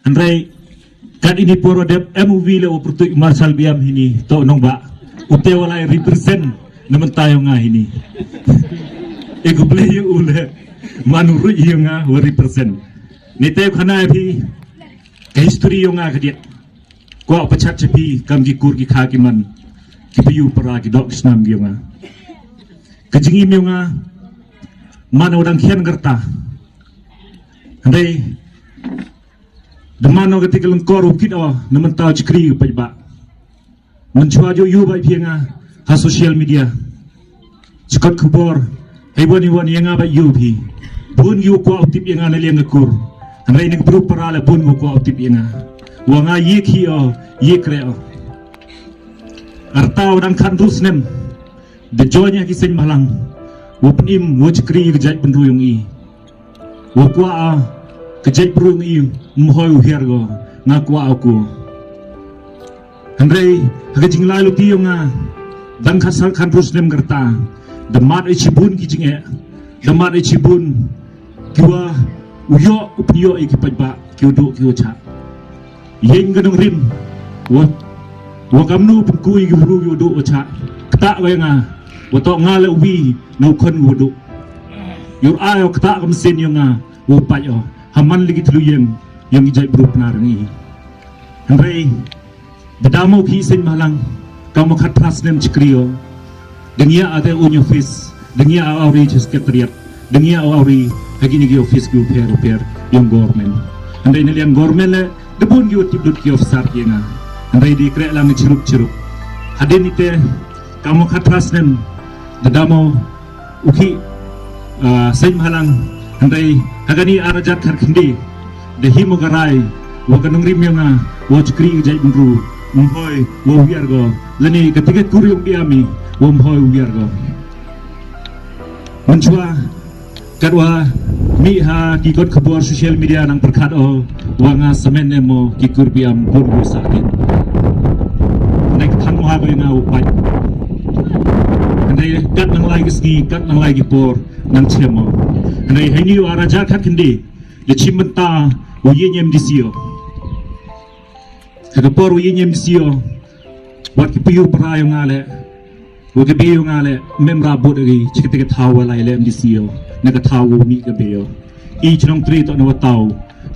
Andai kan ini poro dep MUV le opertu Marshal Biam ini to nong ba utewalai represent naman tayo nga ini. Ego play ule manuru iyo nga wo represent. Ni tayo kana bi ka history yo nga kadiet. Ko pachat chapi kam gi kur gi kha gi man ki piyu para gi dok snam gi nga. Kajingi mi nga mana udang kian gerta. Andai demano ketika lengkor ukit naman tahu cikri pajba mencuba jo yu bai pianga ha social media cikot kubor haiwan yang apa yu pi bun yu ko optip yang ana liang kur andai nek bru parala bun ko optip yang wanga ye ki ye kre arta udang kan rus nem de jonya ki sen malang wo penim wo cikri gejai penduyung i wo kwa kejai perung iu mohoi uhiargo ngakwa aku Andrei hagajing lalu tiyonga dang khasal khan rusnem gerta damat echibun kijinge damat echibun kiwa uyo upniyo ikipajba kiudu kiucha yeng ganong rim wa kamnu pukui gibru yudu ocha kta wenga wato ngale ubi no kon wudu yur ayo kta kamsin yonga wo payo haman lagi telu yang ijai berup narangi. Andai bedamo ki sen malang kamu kat prasnem cikrio. Dengia ada unyo office, dengia awri sekretariat, dengia awri lagi ni office gu per yang government. Andai ni yang government le debun gu tibut ki officer yenga. Andai di krek lang cirup. Haden ite kamu kat prasnem bedamo uki sen malang Andai hagani arajat karkindi de himogarai wo kanung rimyanga wo cikri jai bungru mhoi wo wiargo lani ketika kuryong diami wo mhoi wiargo menchua kadwa mi ha ki kot khabor social media nang perkhat wanga semen emo ki kurbiam bungru sakit nek thang ha go nga upai andai kat nang lai gisni kat nang lai gipor nang chemo andai hengi araja khat kindi le chimenta wo yenyem disio kagapor wo yenyem disio wat ki piyu para yo ngale wo ke biyo ngale memra bodagi chikete thawa lai le disio naga thawu mi ke biyo i chnong tri to no taw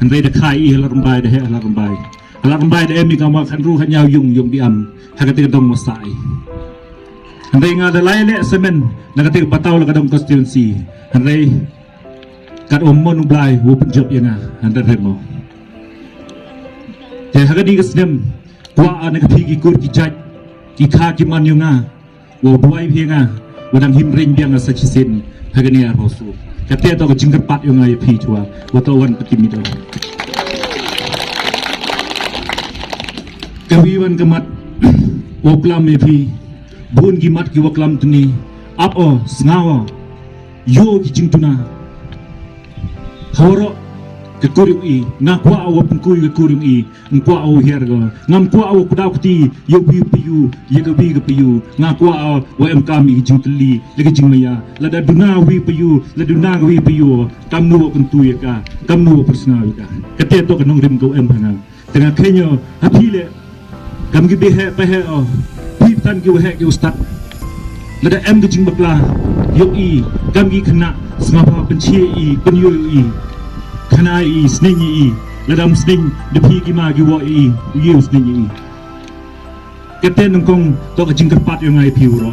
andai de khai i halarmbai de halarmbai de emi kama khan ru khanyau yung biam hagate dong mo sai andai nga de lai le semen naga te pataw la kadong constituency andai kat omon ublai wo penjob yang anda remo te hagadi gasnem kwa anak phigi kur ki jaj ki kha ki man yunga wo buai phenga wadang himring biang sa chisin hagani arosu kate to jingkat pat yunga ye phi chwa wo to wan patimido kawiwan kamat oklam me phi bun gi mat ki waklam tuni ap sngawa yo ki jingtuna horo ke kurium i ngakwa awo pengkui ke kurium i ngkwa awo herga ngamkwa awo kudau kti yo piyu ye ke piyu ngakwa awo em kami jingteli lagi jingmaya lada duna wi piyu la duna wi piyu kamnu pentu ye ka kamnu personal ka kete to kanong rim go em hanga tengah kenyo hapile kam gi behe pitan gi wehe gi ustad lada em gi jingbakla yo i kam gi kena semapa pencie i penyo i kana i sning i ladam sning de pi gi ma gi wo i yu sning i keten ngkong to ka jingkat pat yo ngai pi ro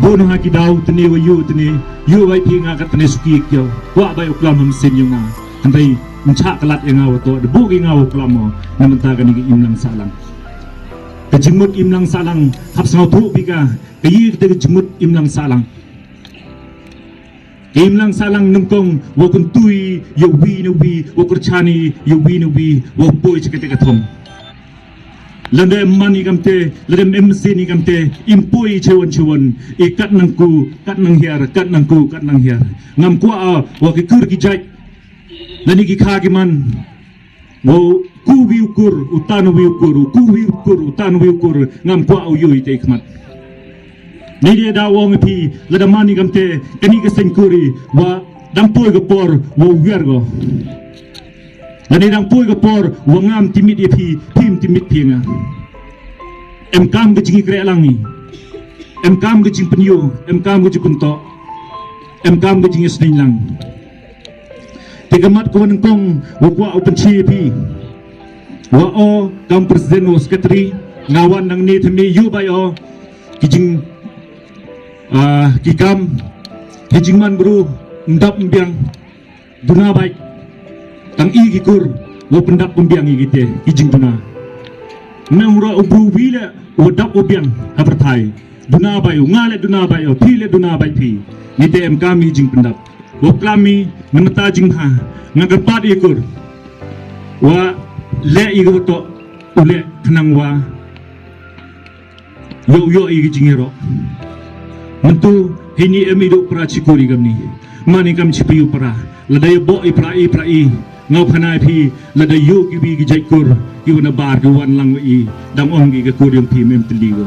bono ha ki dau tni wo yu bai pi nga ka tni suki kyo wa bai uklam ham sin yo nga andai mencha kalat yo nga wo to de bu gi nga wo uklam mo namenta ka ni imlang salang ka jingmut imlang salang hap sang thu pi ka yi ka jingmut imlang salang imlang salang nungkong wo kuntui yo wi no wi wo kurchani yo wi no wi wo boy chikete ka thom lande mani kamte lande MC ni kamte impoi chewon ikat nangku kat nang hiar ngam kwa wo ki kur ki jai nani ki kha ki man wo ku wi ukur utanu wi ukur utanu wi ukur ngam kwa au yo ite khmat ni dia da wong pi lada mani kamte kani ke senkuri wa dampoi ke por wo wiargo Lani dang pui ke por wangam timit ye pim timit pianga. Em kam ke jingi kre langi. Em kam ke jing penyu, em kam ke jing punto. Em kam ke jing sning lang. Tegamat ko nangkong wakwa open chi pi. Wa o kam presiden o sekretari ngawan nang ni themi yu bai o kijing kikam kijing man bru ndap mbiang duna bai tang i gikur wo pendap mbiang i gite kijing duna memro ubru wila wo dap mbiang haperthai duna bai ngale duna bai o phile duna bai phi nite em kami jing pendap wo klami namata jing ha ngagarpat ikur wa le igoto ule kanang wa yo igi jingero mentu hini emido pra chikuri gamni mani kam chipiu para ladai bo ipra ngau phanai phi ladai yo ki bi gi jaikur ki wana bar ki wan lang i dam ong gi ga kur yong phi mem tligo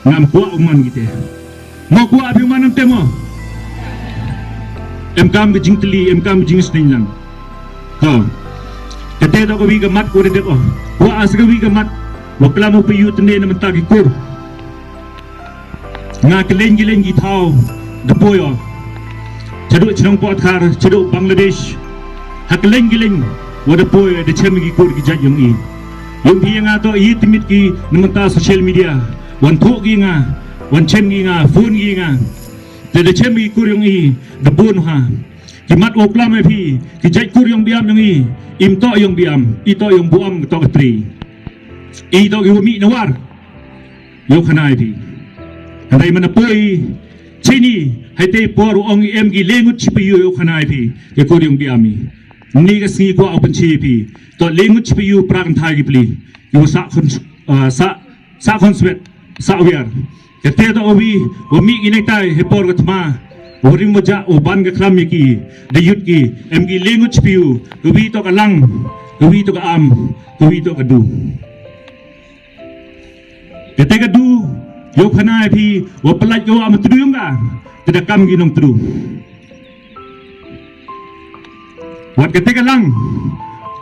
ngam kwa uman gite mo kwa bi manam temo em kam gi jingtli em kam jing sning lang ha kete to ko bi ga mat ko de ko wa asga bi ga mat wa klamo pi yu tne na mata gi kur nga keleng gi thau de boyo chadu chnong pot khar chadu bangladesh hakeleng giling wa de boyo de chem gi kur gi jaj yong i yong pi nga to i timit gi namata social media wan tho gi nga wan chem gi nga phone gi nga de chem gi kur yong i de bon ha ki mat o klam ai phi ki jaj kur yong biam yong i im to yong biam I to yong buam to katri I to gi mi nawar yo khanai phi Andai mana poi chini haite por ong em gi lengut chipi yo khanai phi ke ko yong biami ni ga si ko open chi phi to lengut chipi yo prang thai gi pli yo sa kon swet sa wer ke te to obi o mi gi nek tai he por ga thma ori moja o ban ga khlam ki de yut ki em gi lengut chipi yo ko bi to ka lang ko bi to ka am ko bi to ka du ke te ga du yo khanai phi wo palaj yo am truyung ga tidak kam gi nong tru wat ketika lang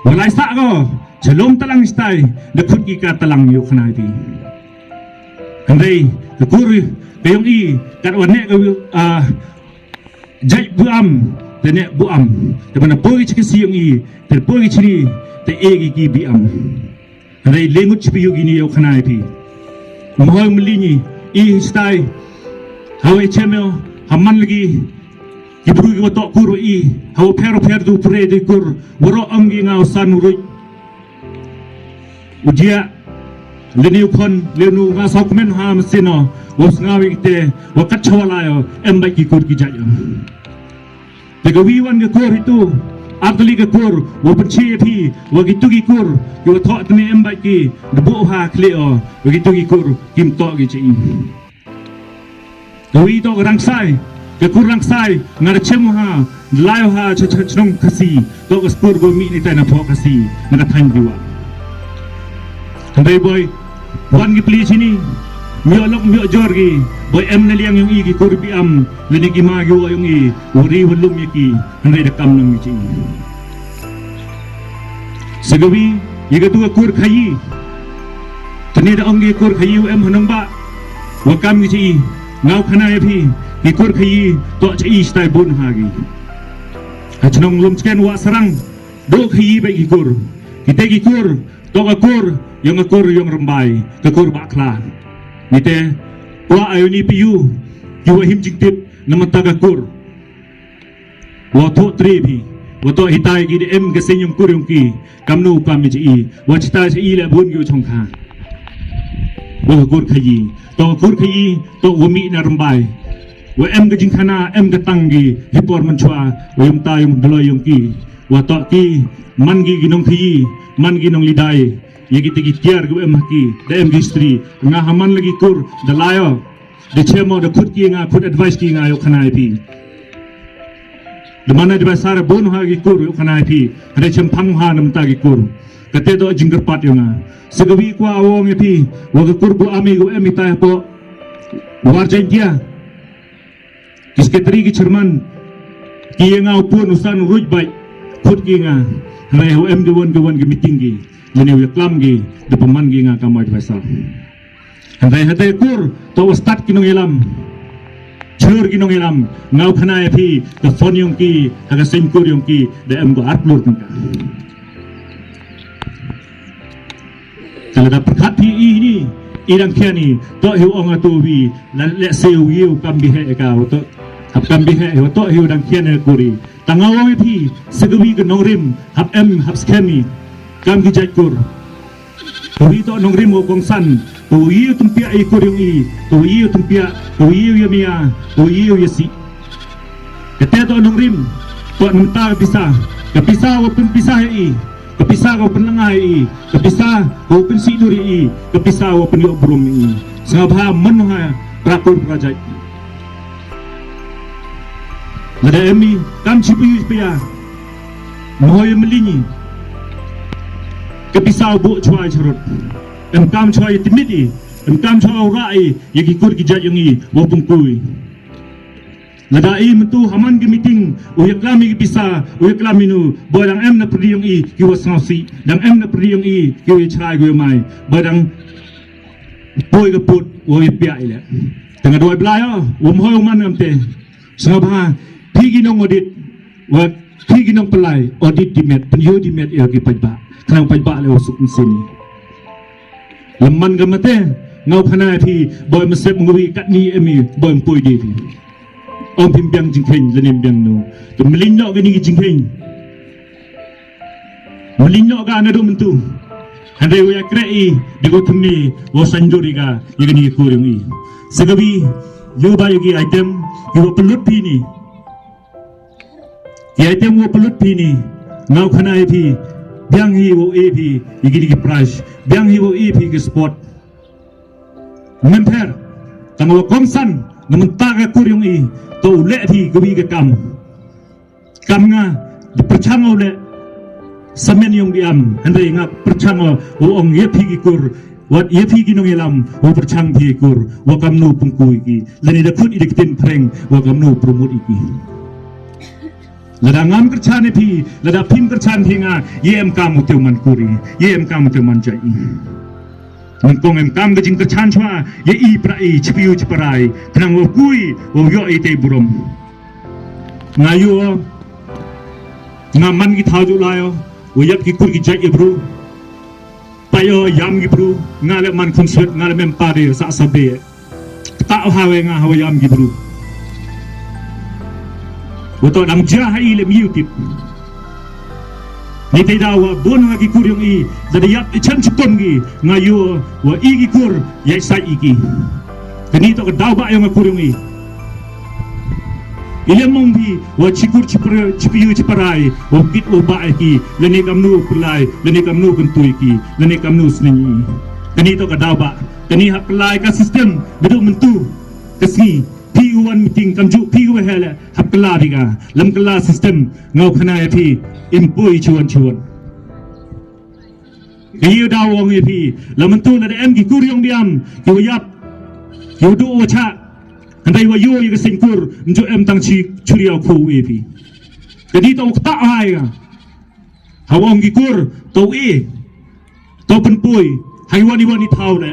walai sa go chelom talang stai de khut gi ka talang yo khanai phi kandai de kur kayong I kat wane ga jai buam de ne buam de mana pogi chikisi yong I de pogi chini de egi gi biam kandai lengut chipi yo gi ni yo khanai phi Mohon melini I stai hawe chemel haman lagi ibru gi watok kur I hawe per du pure de kur woro amgi ngau san urui ujia leni ukon lenu nga sakmen ha mesino was ngawi te wakat chawalayo embai ki kur gi jayo de gawi wan ge kur itu Abduli ke kur, wo perci phi, wo gitu gi kur, yo thok tne embai ki, debu ha kleo, wo gitu gi kur, kim to gi chi. Doi to rang sai, ke kur rang sai, ngar chemu ha, lai ha chong kasi, to ke spur go mi ni ta na phok kasi, na thang diwa. Kandai boy, wan gi pli sini, mio lok mio jor gi, boy em na liang yung I gi kur bi am, leni gi ma gi wo yung I, uri walum ki, kandai da kam nang chi. Segawi, yiga tu kur khayi, tani da ong gi kur khayi em hanang ba, wa kam gi chi, ngau khanai phi, gi kur khayi to chi stai bon ha gi. Hachnong lum chen wa sarang, do khayi ba gi kur, kita gi kur, to ga kur yung rambai, ka kur ba kla. Nite wa ayoni piu yu him jingtip namata ga kur wa tho tri phi wa to hitai gi em ga senyum kur yung ki kamnu kam ji I wa chita ji le bun gyu chong kha wa kur khayi to wa mi na rambai wa em ga jing khana em ga tangi hipor man chwa wa yum ta yum dlo yung ki wa to ki man gi ginong khayi man gi nong lidai yegi tegi tiar gu em haki da em gistri nga haman lagi kur da layo de chemo de khut ki nga khut advice ki nga yo khanai phi de mana de sara bon ha gi kur yo khanai phi de chem phang ha nam ta gi kur kate do jingar pat yo nga segawi kwa awong phi wa ga kur bu ami gu em ta po war jan dia kiske tri gi chirman ki nga upun usan ruj bai khut ki nga Hai HOM gawan ge meeting gi lene wi klam gi de peman gi nga kamai basa hai kur to start kinong elam chur kinong elam ngau khana phi the phone yong ki haga senkur yong ki de em go upload kan kalau dapat hati ini irang kia ni to hiu ong atu wi le seu yiu kam bi he ka to hab kam bi he to hiu dang kia ne kuri tangawang phi segawi ke nongrim hab em hab skemi kam gi jai kur to hi to nongrim o kong san to yiu tumpia ai kur yong i to yiu tumpia to yiu yamia to yiu yasi kete to nongrim to nunta bisa wa pun bisa i kepisah kau penengah i, kepisah kau pensiduri i, kepisah kau penliok brum i. Sengabha menuha prakul prajai. Lada emi kam cipi pia, mohoy melini. Kepisah bu cuai cerut, kam cuai timit i, kam cuai urai, yaki kur kijat yang i, wapung kui. Lada i mentu haman ke meeting uyak lami ke bisa uyak lami nu bodang em na perdi yang i kiwa sangsi dang em na perdi yang i kiwa cerai kiwa mai bodang boy ke put wo pia ile tengah doi belai wo moy man amte sangabha pigi nong audit wa pigi nong pelai audit dimet penyo dimet ya ki pajba kanang pajba le usuk sini lemman gamate ngau khana phi boy mesep ngui kat ni emi boy mpoi di Om pimpang jingkeng lenim biang no. Tu melinok gini jingkeng. Melinok ga na do mentu. Handai wa krei digo tumni wo sanjuri ga yegini kurung i. Segabi yo ba yogi item yo pelut pi ni. Ki item wo pelut pi ni. Ngau khana ai pi biang hi wo e pi yegini price. Biang hi wo e pi ke spot. Memper tang wo komsan namun taga kurung i to le phi gabi ke kam nga perchang ole samen yong biam andre nga perchang o ong ye phi ki kur wat ye phi ki nong elam o perchang phi kur wa kam nu pungkui ki lani da khut idiktin preng wa kam nu promote iki lada ngam kerchane phi lada phim kerchan phi nga ye em kam utiu man kuri ye em kam utiu man jai Mengkong em kam gajing kerchan chwa ye i prai chipiu chiparai kanang wo kui wo yo i te burom ngayu ngaman ki thaju layo wo yap ki kur ki jai bru payo yam ki bru ngale man concert ngale mem pare sa sabe ta hawe nga hawe yam ki bru wo to dang ja hai le youtube ni te dawa bon ha ki kur yong i da yap chan chukom gi ngayu wa i ki kur ye sai iki kani to ka daw ba yong kur yong i ile mong bi wa chikur chipiu chiparai wa git o ba ki lene kamnu pulai lene kamnu kuntui ki lene kamnu snini kani to ka daw ba kani ha pulai ka system bedu mentu kasi P1 meeting kamju P1 hele hap kala diga lam kala system ngau khana phi impoi chuan Iyo dawong phi lam tu na em ki kuryong biam ki yap ki du o cha andai wa yo yi singkur njo em tang chi churiao khu phi jadi to ta hai ga hawong ki kur to to penpoi haiwani wani thau le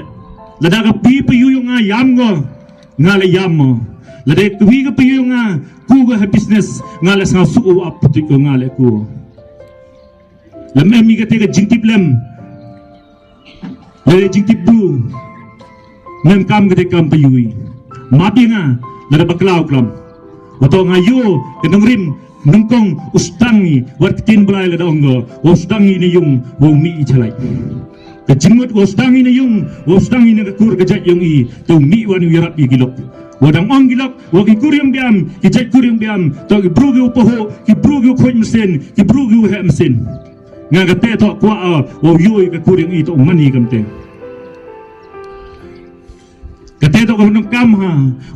ladaga pi yu nga yam go ngale yam lade kwi ga piyo nga ku ga business ngale sa su up puti ko ngale ku lam mi ga te ga jingtip lem le jingtip du nem kam ga te kam piyui mati nga lade baklaw klam wato nga yo ke nongrim nongkong ustangi wat tin blai le donggo ustangi ni yung wo mi chalai ke jingmut ustangi ni yung ustangi ni kur ga jat yung i to mi wan yarap i gilok wadang ong gilok wagi kuryong biam ki jat kuryong biam to ki brugi upoho ki brugi khoj mesin ki brugi he mesin nga ga te to kwa o yoi ka kuryong i to mani kamte ka te to ka nong kam ha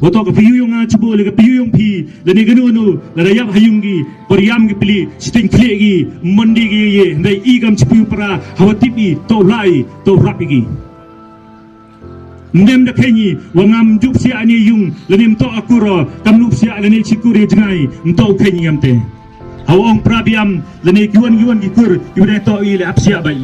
o to ka piyung nga chubo le ka piyung phi le ni ganu nu la rayap hayung gi poriam gi pili sting khle gi mandi gi ye ndai i gam chipiu para hawatipi to lai to rapigi nem da kenyi wangam jup sia ani yung lenim to akuro kamnup sia leni chikuri jengai nto kenyi amte hawong prabiam lani kiwan gikur yuda to ile apsia bai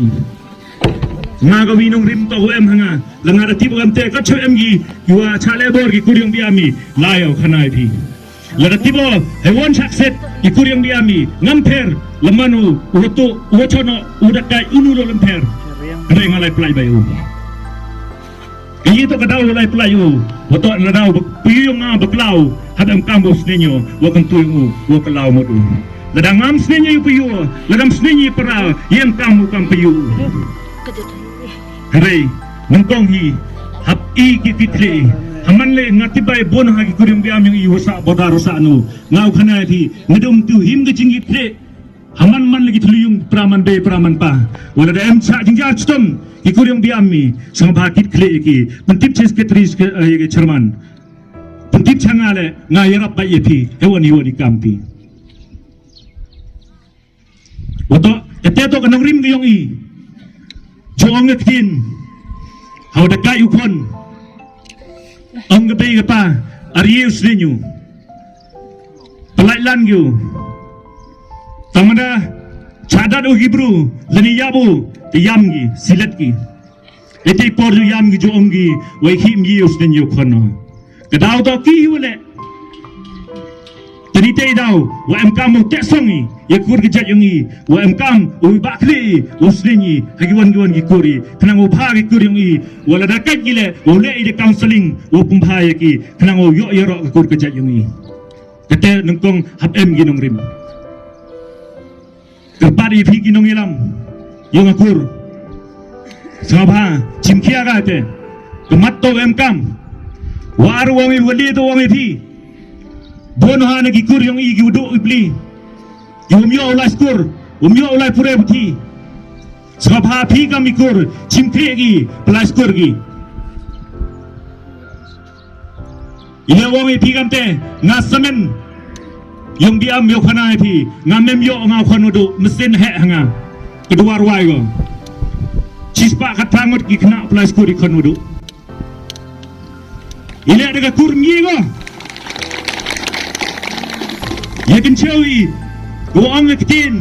nga gawinong rim to em hanga langa rati bam te ka em gi yuwa chale bor gi kuryong biami layo khanai phi larati bo hewon sakset gi kuryong biami ngampher lamanu uto uchono udakai unulo lamper renga lai plai bai Ini tu kadau lai pelayu, waktu nadau piyung ngah beklau, hadam kampus nenyo, wakam tuyu, wakalau modu. Ladang ngam senenyo piyu, ladang senenyo para, yang kamu kam piyu. Hei, nangkong hi, hap I kititli, haman le ngatibai bon hagi kurim biam yang I wasa bodar wasa anu, ngau khanai thi, ngedum tu him ke jingit le, haman man lagi tuluyung praman be praman pa, wala da em cha jingjar chutom. Ikuryong biami sang bakit kle iki pentip sekretari chairman pentip changale ngayarap ba yepi hewani kampi wato eteto kanang rim gayong I chong ngkin haw da kay ukon ang gabi pa arius ninyo palailan gyo tamada chadad o gibru laniyabu yamgi silatki ete porju yamgi jo ongi wai him gi usnen yo khono kadau to ki wale tani te dau wa am kam te songi ye kur gi jat yongi wa am kam u bakri usneni hagiwan gi kuri kanang u bha gi kuri yongi wala da kat gile u le ide counseling u pumbha ye ki kanang u yo yero gi kur gi jat yongi kete nangkong hap em gi nong rim kepari phi gi nong ilam yung akur sabha chimkia gate kematto emkam war wangi wali to wangi phi bono hana gi kur yung igi udo ibli yumyo ulai skur umyo ulai pure buti sabha phi kam ikur chimkri gi plus kur gi ile wangi phi kam te ngasamen yung diam yo khana phi ngamem yo nga khonudu mesin he hanga kedua ruai go cispa katangot ki kena plus kuri konudu ile ada kurmi go ye kan chawi go ang kitin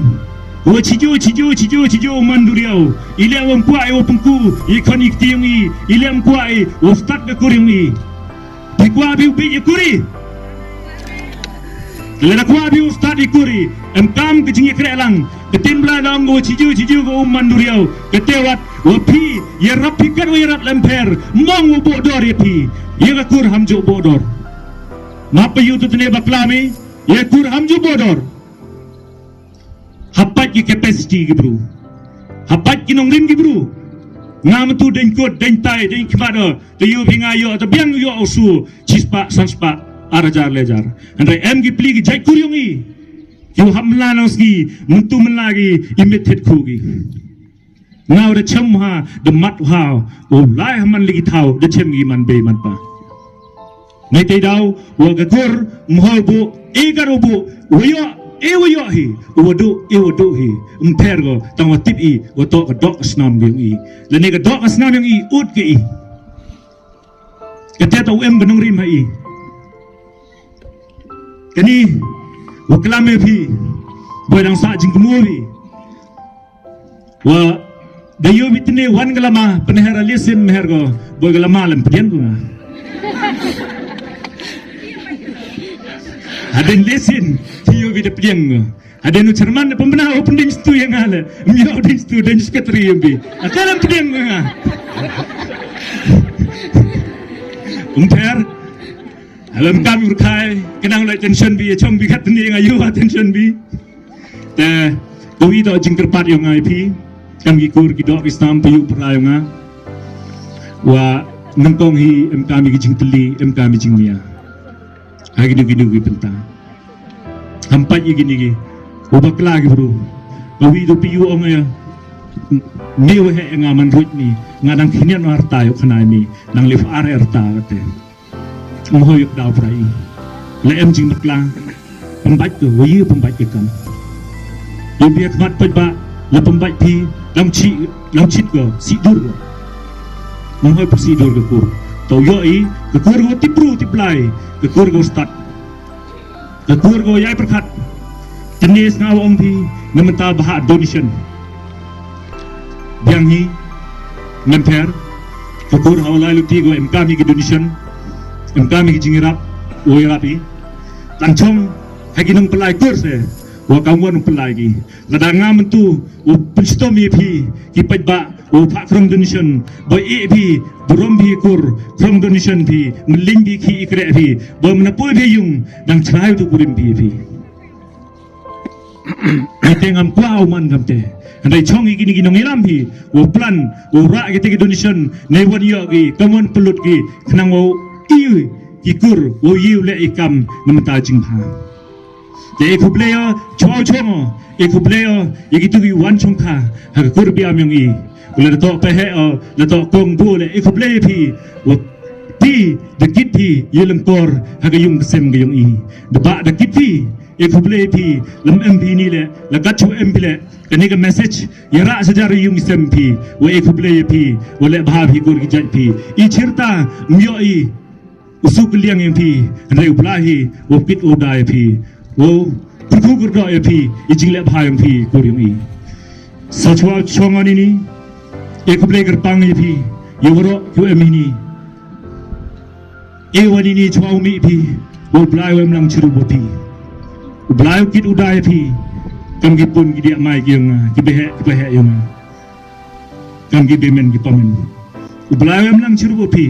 go cijo manduriau ile wong kuai wo pengku i kon iktiungi ile am kuai wo start ke kuringi pikwa bi kuri Lena kuah biu start ikuri, kam kecing ikrelang, ketimbla lang go cijo go manduriau, ketewat wapi, ye rapikan ye rap lemper, mong wo bodor ye pi, ye kur hamjo bodor. Mapa yu tu tene baklami, ye kur hamjo bodor. Hapat ki capacity gibru, hapat ki nongrim gibru. Ngam tu den kot den tai den kemana, tu yu pingayo atau biang yu osu, cispa sanspa. Arajar lejar, andai em gi pli gi jai kuryongi, yu hamla nosgi, muntu melagi imetet kugi. Ngau de chemha de mat hao, o lai haman lagi tau de chem gi man be man pa. Nete dau wa gakur mhobu egarobu wayo hi wadu hi umpergo tangwa tip I wato ka dok snam gi I lene ka dok snam gi ut gi I kete tau em benong rim hai kani waklame phi boy dang sa jing kumuwi wa dayo bitne wan galama penhera lisin mehergo boy galama lam pedian ko aden lisin tiyo bit pedian ko aden cerman pembenah open din stu yang ala mio din stu dan sekretari yambi akalam pedian ko umper alam kami berkai kenang lai tension bi chong bi khat ni ngayu tension bi ta Dewi do jing terpat yang ngai pi kami kur ki do Islam pi upra yang nga wa nangkong hi em kami ki jing teli em kami jing mia hagi du gi penta hampat yi gini gi ubakla gi bro Dewi do pi yu ong ya ni we he nga man ruit ni ngadang kinian harta yo khana ni nang live are harta kate mhoyuk dau prai le em jing bakla pembaik tu wi pembaik ke kam yo biak mat pajba le pembaik pi lam chit go si dur go mhoy pu si dur go kur to yo I ke kur go tipru tiplai ke kur go start ke kur go yai perkhat jenis ngawang pi ngementa bahak donation yang hi memper kukur hawalai luti go kami ki donation kami ki jingirap oi rapi lancong hagi nang pelai kurse wa kawan pelai ki ladanga mentu o penstomi pi ki pajba o pak from donation boy e pi burom pi kur from donation pi meling bi ki ikre pi bo menapoi pi yung dang chai tu kurim pi ite ngam kwao man gamte andai chong iki ni nong ilam pi o plan o ra ki te donation nei wan yo ki kamun pelut ki khnang o i ki kur o yu le ikam namta jingpha je ekubleyo chao chong ekubleyo iki tu ki wan chong kha ha kur bi amyong i le to pe he le to kong bu le ekubleyo pi o pi de kit pi yelang kor ha ga yung sem ga yung i de ba de kit pi ekubleyo pi lam mp ni le la gachu mp le kani ka message yara sajar yung sem pi o ekubleyo pi o le bha pi kur ki jat pi I chirta myo I usuk liang yang pi rei uplahi o pit o dai pi o kukur do ya pi I jingle bha yang pi kur yung I sachwa chongani ni ekubleyo ker pang ya pi yoro yu emini wani ni chwa mi pi o blai wem lang chiru bo pi blai kit udai pi kam gi pun gi dia mai gyang gi behe yung kam gi bemen gi pamen blai wem lang chiru bo pi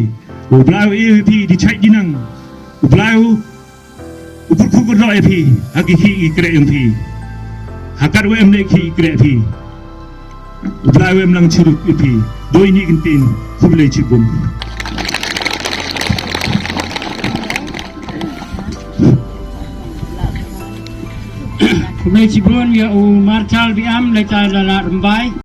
o blai pi di chai dinang blai upur kukur do pi hagi hi kre yung pi hakar wem le ki kre pi blai wem lang chiru pi doi ni gintin kublai chibum Kumai Cibrun ya Marshal Biam leca lalat rembai.